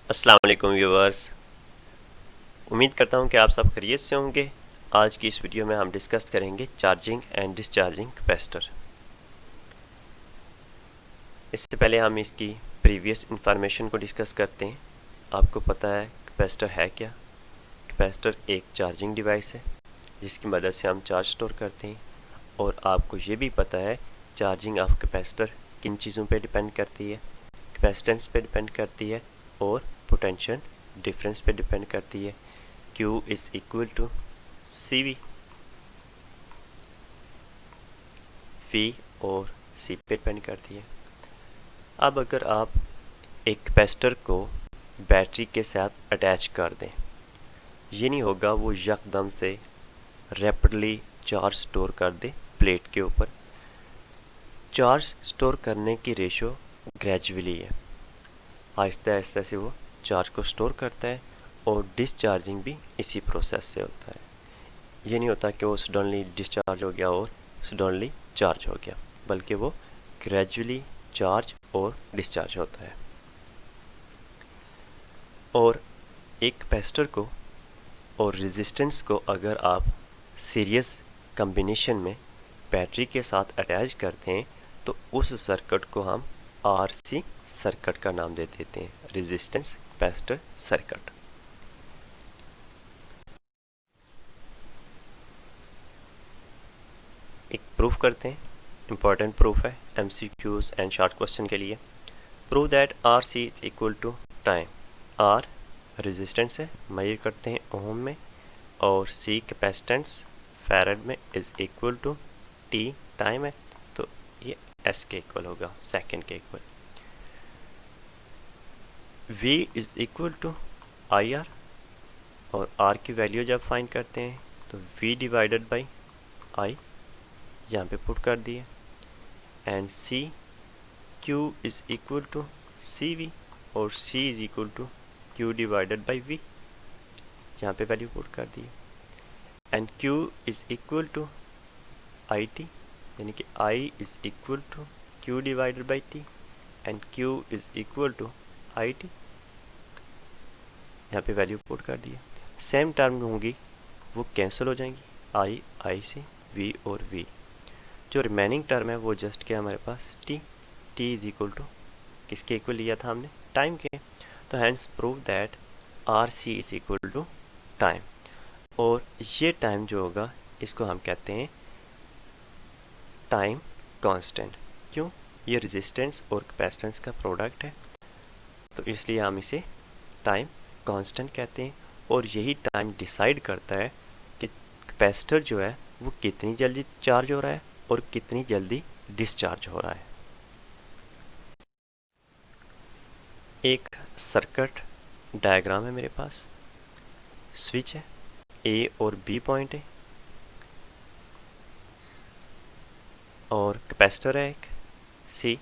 अस्सलाम वालेकुम व्यूवर्स। उम्मीद करता हूँ कि आप सब खैरियत से होंगे। आज की इस वीडियो में हम डिस्कस करेंगे चार्जिंग एंड डिस्चार्जिंग कैपेसिटर। इससे पहले हम इसकी प्रीवियस इंफॉर्मेशन को डिस्कस करते हैं। आपको पता है कैपेसिटर है क्या? कैपेसिटर एक चार्जिंग डिवाइस है जिसकी मदद से हम चार्ज स्टोर करते हैं। और आपको ये भी पता है चार्जिंग ऑफ कैपेसिटर किन चीज़ों पे डिपेंड करती है? कैपेसिटेंस पे डिपेंड करती है और पोटेंशियल डिफरेंस पे डिपेंड करती है। Q is equal to CV। V और C पे डिपेंड करती है। अब अगर आप एक कैपेसिटर को बैटरी के साथ अटैच कर दें, ये नहीं होगा वो यकदम से रैपिडली चार्ज स्टोर कर दे प्लेट के ऊपर। चार्ज स्टोर करने की रेशो ग्रेजुअली है, आहिस्ता आहिस्ता से वो चार्ज को स्टोर करता है और डिस्चार्जिंग भी इसी प्रोसेस से होता है। ये नहीं होता कि वो सडनली डिस्चार्ज हो गया और सडनली चार्ज हो गया, बल्कि वो ग्रेजुअली चार्ज और डिस्चार्ज होता है। और एक कैपेसिटर को और रेजिस्टेंस को अगर आप सीरीज कम्बिनेशन में बैटरी के साथ अटैच करते हैं तो उस सर्किट को हम RC सर्किट का नाम दे देते हैं, रेजिस्टेंस कैपेसिटर सर्किट। एक प्रूफ करते हैं, इंपॉर्टेंट प्रूफ है MCQs एंड शॉर्ट क्वेश्चन के लिए। Prove that RC is equal to time. R resistance है, मेजर करते हैं ओम में, और C कैपेसिटेंस फैराड में is equal to T time है, तो ये S के इक्वल होगा, सेकेंड के इक्वल। V is equal to IR, और R की वैल्यू जब फाइंड करते हैं तो V डिवाइडेड बाई I यहाँ पे पुट कर दिए, and C Q is equal to CV, और C is equal to Q divided by V, यहाँ पे वैल्यू पुट कर दिए, and Q is equal to IT, यानी कि I is equal to Q divided by T, and Q is equal to IT, यहाँ पे value put कर दिए। सेम टर्म होंगी वो कैंसिल हो जाएंगी, I से V और V। जो रिमेनिंग टर्म है वो जस्ट क्या हमारे पास T इज इक्वल टू किसके इक्वल लिया था हमने? टाइम के। तो hence prove that RC is equal to time. और ये टाइम जो होगा इसको हम कहते हैं टाइम कांस्टेंट। क्यों? ये रेजिस्टेंस और कैपेसिटेंस का प्रोडक्ट है, तो इसलिए हम इसे टाइम कांस्टेंट कहते हैं। और यही टाइम डिसाइड करता है कि कैपेसिटर जो है वो कितनी जल्दी चार्ज हो रहा है और कितनी जल्दी डिस्चार्ज हो रहा है। एक सर्किट डायग्राम है मेरे पास, स्विच है, A और B पॉइंट है, और कैपेसिटर है एक C,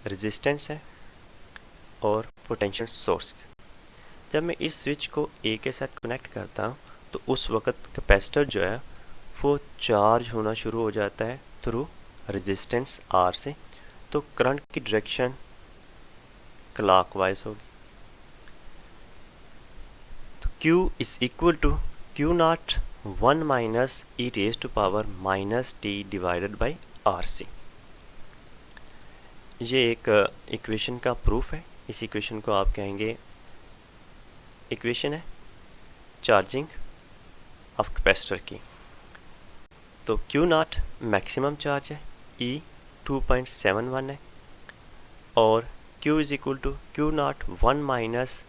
रेजिस्टेंस है और पोटेंशियल सोर्स। जब मैं इस स्विच को A के साथ कनेक्ट करता हूँ तो उस वक्त कैपेसिटर जो है वो चार्ज होना शुरू हो जाता है थ्रू रेजिस्टेंस R से। तो करंट की डायरेक्शन क्लॉकवाइज होगी। तो Q is equal to Q naught 1 minus E raise to power minus T divided by RC। ये एक इक्वेशन का प्रूफ है। इस इक्वेशन को आप कहेंगे, इक्वेशन है चार्जिंग ऑफ कैपेसिटर की। तो Q नॉट मैक्सिमम चार्ज है, E 2.71 है, और Q is equal to Q naught 1 minus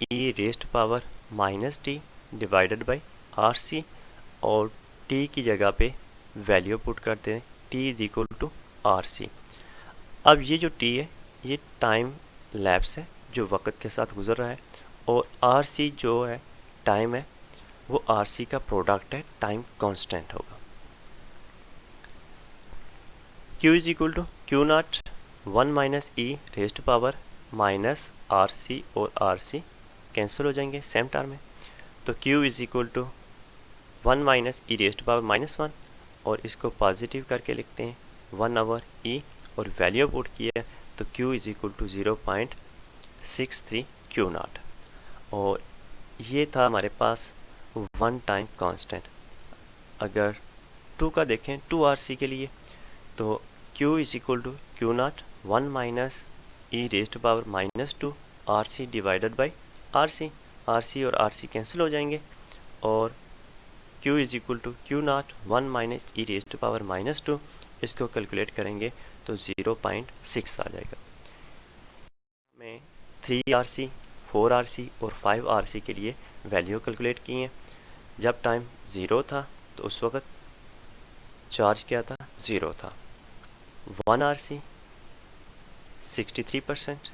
E raise to power minus T divided by RC, और T की जगह पे वैल्यू पुट करते हैं, T is equal to RC। अब ये जो T है ये टाइम लैप्स है जो वक्त के साथ गुजर रहा है, और RC जो है टाइम है वो RC का प्रोडक्ट है, टाइम कांस्टेंट होगा। Q is equal to Q naught 1 minus E raise to power minus RC, और RC कैंसिल हो जाएंगे, सेम टर्म है। तो Q is equal to 1 minus E raise to power minus 1, और इसको पॉजिटिव करके लिखते हैं 1/E, और वैल्यू पुट किया है तो Q is equal to 0.63 Q naught. और ये था हमारे पास वन टाइम कांस्टेंट। अगर 2 का देखें 2RC के लिए, तो Q is equal to Q naught 1 minus E raise to power minus 2 RC divided by RC। RC और RC कैंसिल हो जाएंगे और Q is equal to Q naught 1 minus E raise to power minus 2। इसको calculate करेंगे तो 0.6 आ जाएगा। मैं 3RC, 4RC और 5RC के लिए वैल्यू कैलकुलेट की हैं। जब टाइम 0 था तो उस वक्त चार्ज क्या था, 0 था। 1RC 63%,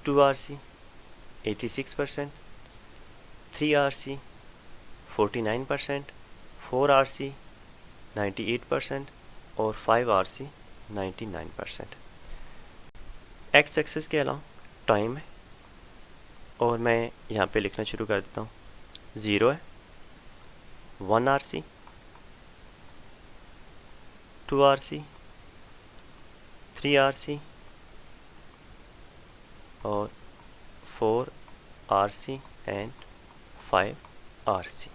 2RC 86%, 3RC 49%, 4RC 98% और 5RC 99%। एक्स एक्सिस के अलावा टाइम है और मैं यहाँ पे लिखना शुरू कर देता हूँ। 0 है, 1RC, 2RC, 3RC और 4RC and 5RC।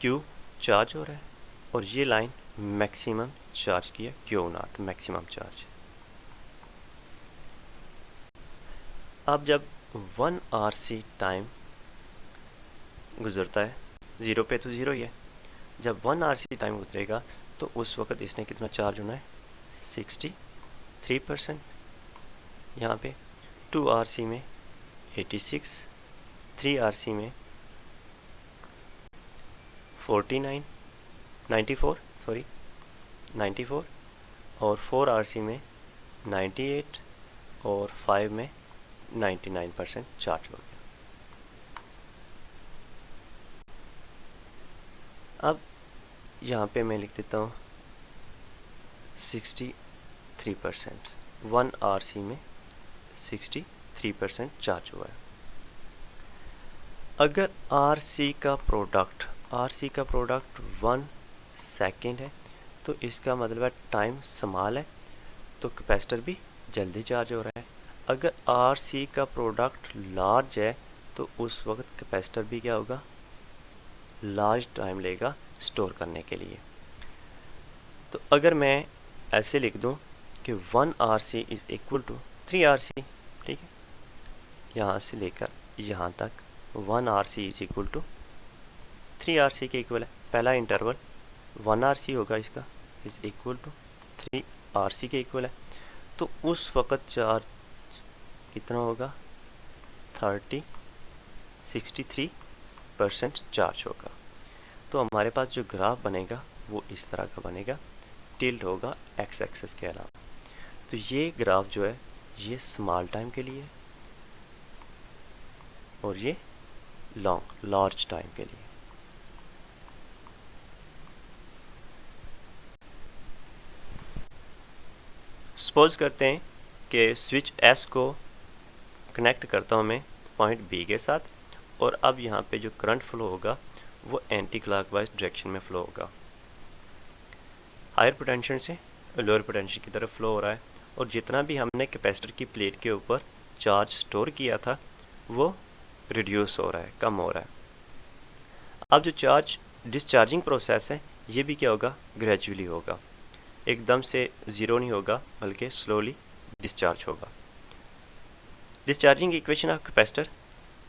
Q charge हो रहा है और ये लाइन मैक्सिमम चार्ज की है, Q नॉट मैक्सिमम चार्ज। अब जब 1RC टाइम गुजरता है, 0 पे तो 0 ही है, जब 1RC टाइम गुजरेगा तो उस वक्त इसने कितना चार्ज होना है, 63%। यहाँ पे 2RC में 86, 3RC में 94 और 4RC में 98 और 5 में 99% चार्ज हो गया। अब यहाँ पे मैं लिख देता हूँ 63%। 1RC में 63% चार्ज हुआ है। अगर RC का प्रोडक्ट 1 सेकेंड है तो इसका मतलब है टाइम स्मॉल है तो कैपेसिटर भी जल्दी चार्ज हो रहा है। अगर RC का प्रोडक्ट लार्ज है तो उस वक्त कैपेसिटर भी क्या होगा, लार्ज टाइम लेगा स्टोर करने के लिए। तो अगर मैं ऐसे लिख दूं कि 1RC is equal to 3RC, ठीक है, यहाँ से लेकर यहाँ तक 1RC is equal to 3RC के इक्वल है। पहला इंटरवल 1RC होगा, इसका इज इक्वल टू 3RC के इक्वल है। तो उस वक़्त चार्ज कितना होगा, 63% चार्ज होगा। तो हमारे पास जो ग्राफ बनेगा वो इस तरह का बनेगा, टिल्ट होगा एक्स एक्सिस के अलावा। तो ये ग्राफ जो है ये स्मॉल टाइम के लिए और ये लार्ज टाइम के लिए। सपोज करते हैं कि स्विच S को कनेक्ट करता हूँ मैं पॉइंट B के साथ और अब यहाँ पे जो करंट फ्लो होगा वो एंटी क्लॉकवाइज डायरेक्शन में फ्लो होगा। हायर पोटेंशियल से लोअर पोटेंशियल की तरफ फ्लो हो रहा है और जितना भी हमने कैपेसिटर की प्लेट के ऊपर चार्ज स्टोर किया था वो रिड्यूस हो रहा है, कम हो रहा है। अब जो चार्ज डिस्चार्जिंग प्रोसेस है ये भी क्या होगा, ग्रेजुअली होगा, एकदम से ज़ीरो नहीं होगा बल्कि स्लोली डिस्चार्ज होगा। Discharging equation of capacitor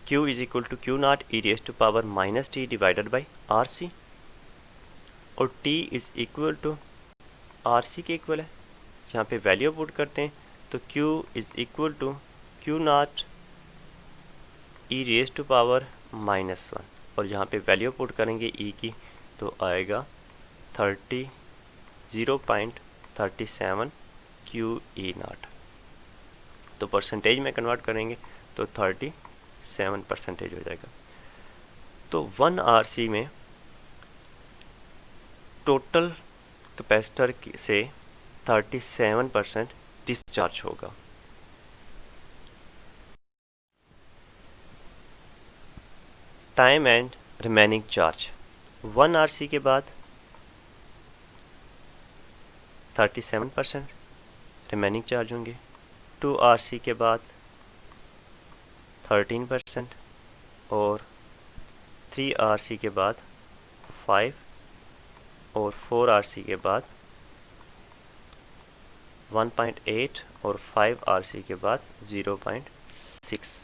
Q is equal to Q naught e raise to power minus t divided by RC और T is equal to RC के इक्वल है। यहाँ पे वैल्यू पुट करते हैं तो Q is equal to Q naught e raise to power -1 और यहाँ पे वैल्यू पुट करेंगे E की तो आएगा 0.37 QE0। तो परसेंटेज में कन्वर्ट करेंगे तो 37% हो जाएगा। तो 1RC में टोटल कैपेसिटर से 37% डिस्चार्ज होगा। Time and remaining charge 1RC के बाद 37% रिमेनिंग चार्ज होंगे, 2RC के बाद 13% और 3RC के बाद 5 और 4RC के बाद 1.8 और 5RC के बाद 0.6।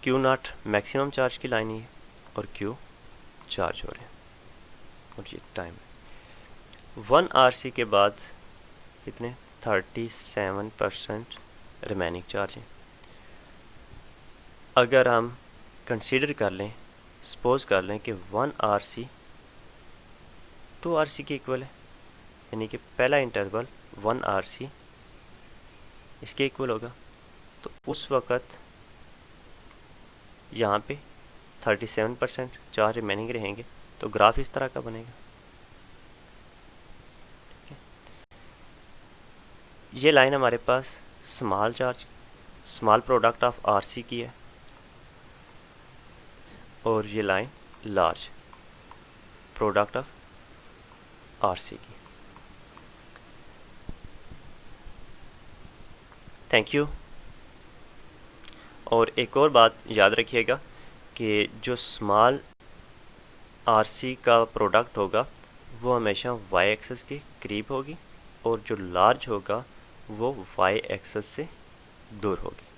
Q0 मैक्सिमम चार्ज की लाइन है और Q चार्ज हो रहे हैं और ये टाइम है। 1RC के बाद कितने 37% रिमेनिंग चार्ज है। अगर हम कंसीडर कर लें, सपोज कर लें कि 1RC 2RC के इक्वल है, यानी कि पहला इंटरवल 1RC इसके इक्वल होगा, तो उस वक़्त यहाँ पे 37% चार्ज रिमेनिंग रहेंगे, तो ग्राफ इस तरह का बनेगा। ये लाइन हमारे पास small charge, small product of RC की है और ये line large product of RC की। Thank you. और एक और बात याद रखिएगा कि जो स्मॉल RC का प्रोडक्ट होगा वो हमेशा y एक्सिस के करीब होगी और जो लार्ज होगा वो y एक्सिस से दूर होगी।